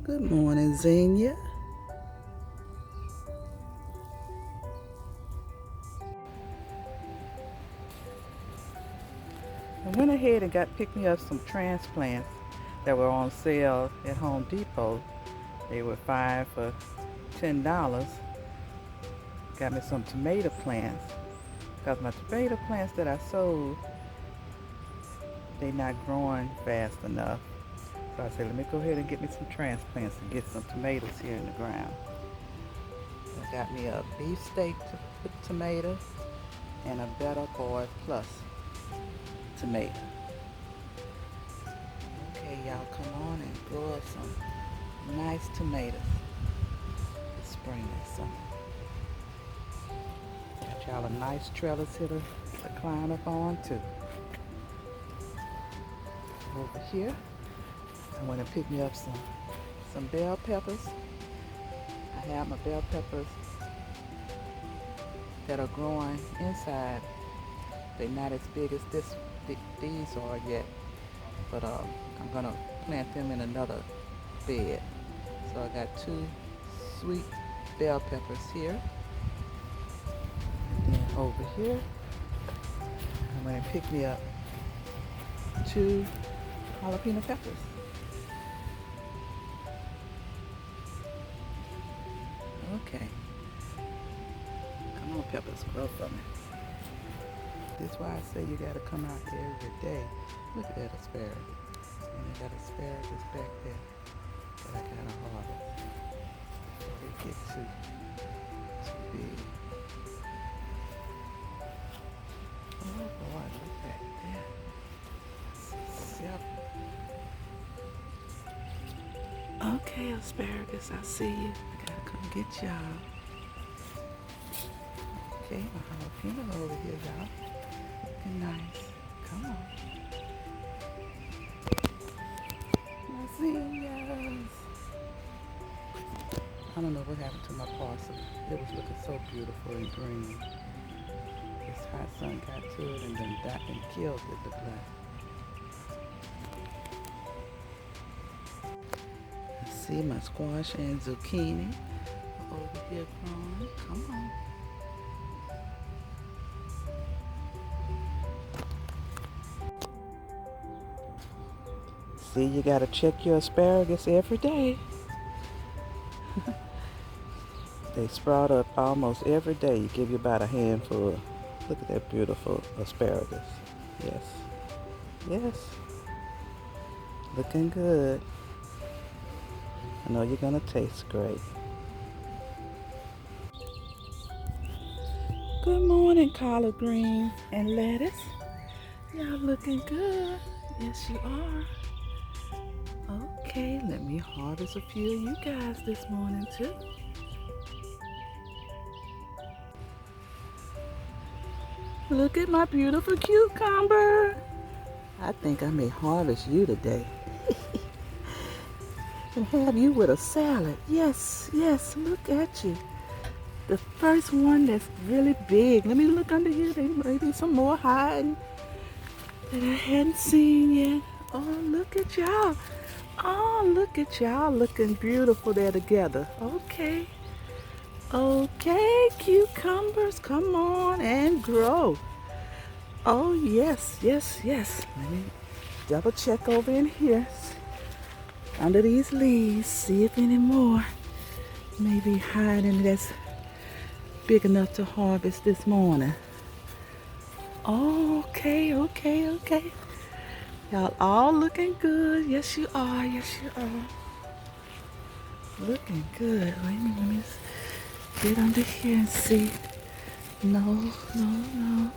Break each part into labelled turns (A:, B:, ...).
A: Good morning, Xenia. I went ahead and picked me up some transplants that were on sale at Home Depot. They were 5 for $10. Got me some tomato plants because my tomato plants that I sold, they're not growing fast enough. So I said, let me go ahead and get me some transplants and get some tomatoes here in the ground. I got me a beefsteak with tomato and a Better Boy Plus tomato. Okay, y'all, come on and grow up some nice tomatoes this spring and summer. Got y'all a nice trellis here to climb up on too. Over here, I went and picked me up some bell peppers. I have my bell peppers that are growing inside. They're not as big as these are yet, but I'm gonna plant them in another bed. So I got 2 sweet bell peppers here. And then over here, I'm gonna pick me up 2 jalapeno peppers. Okay. Come on, peppers, grow for me. That's why I say you gotta come out there every day. Look at that asparagus. And I got asparagus back there that I gotta harvest before they get too big. Oh boy, look at that. Okay, asparagus, I see you. I gotta come get y'all. Okay, my jalapeno over here, y'all. Looking nice. Come on. My zinnias. I don't know what happened to my parsley. It was looking so beautiful and green. This hot sun got to it and then that and killed it, looked like. See my squash and zucchini over here growing. Come on. See, you gotta check your asparagus every day. They sprout up almost every day. You give you about a handful. Look at that beautiful asparagus. Yes. Yes. Looking good. I know you're gonna taste great. Good morning, collard greens and lettuce. Y'all looking good. Yes, you are. Okay, let me harvest a few of you guys this morning too. Look at my beautiful cucumber. I think I may harvest you today. And have you with a salad. Yes, yes, look at you. The first one that's really big. Let me look under here. There may be some more hiding that I hadn't seen yet. Oh, look at y'all. Oh, look at y'all looking beautiful there together. Okay. Okay, cucumbers, come on and grow. Oh, yes, yes, yes. Let me double check over in here. Under these leaves, see if any more may be hiding that's big enough to harvest this morning. Oh, okay, okay, okay. Y'all all looking good. Yes, you are. Yes, you are. Looking good. Wait a minute. Let me get under here and see. No, no, no.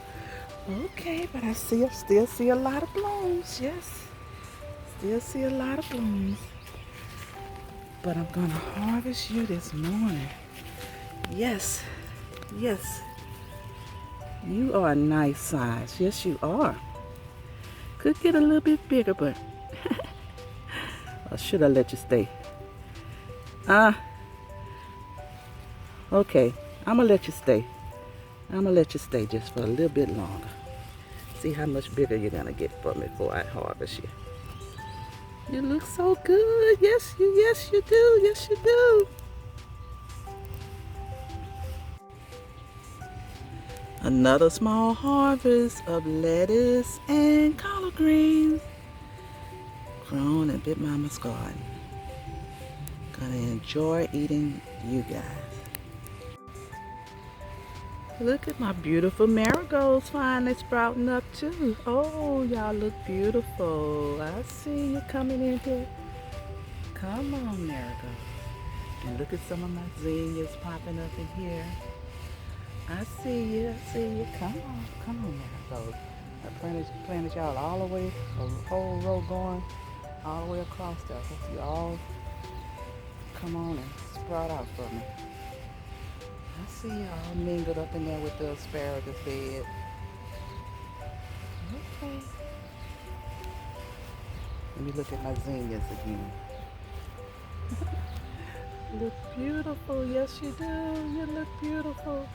A: Okay, but I still see a lot of blooms. Yes. Still see a lot of blooms. But I'm gonna harvest you this morning. Yes. Yes. You are a nice size. Yes, you are. Could get a little bit bigger, but or should I let you stay? Okay. I'm gonna let you stay. I'm gonna let you stay just for a little bit longer. See how much bigger you're gonna get for me before I harvest you. You look so good. Yes you do. Yes you do. Another small harvest of lettuce and collard greens grown in Big Mama's garden. Gonna enjoy eating you guys. Look at my beautiful marigolds finally sprouting up too. Oh, y'all look beautiful. I see you coming in here. Come on, marigolds. And look at some of my zinnias popping up in here. I see you. I see you. Come on, marigolds. I planted y'all all the way, a whole row going all the way across there. Hope you all come on and sprout out for me. I see y'all mingled up in there with the asparagus bed. Okay. Let me look at my zinnias again. Look beautiful. Yes, you do. You look beautiful.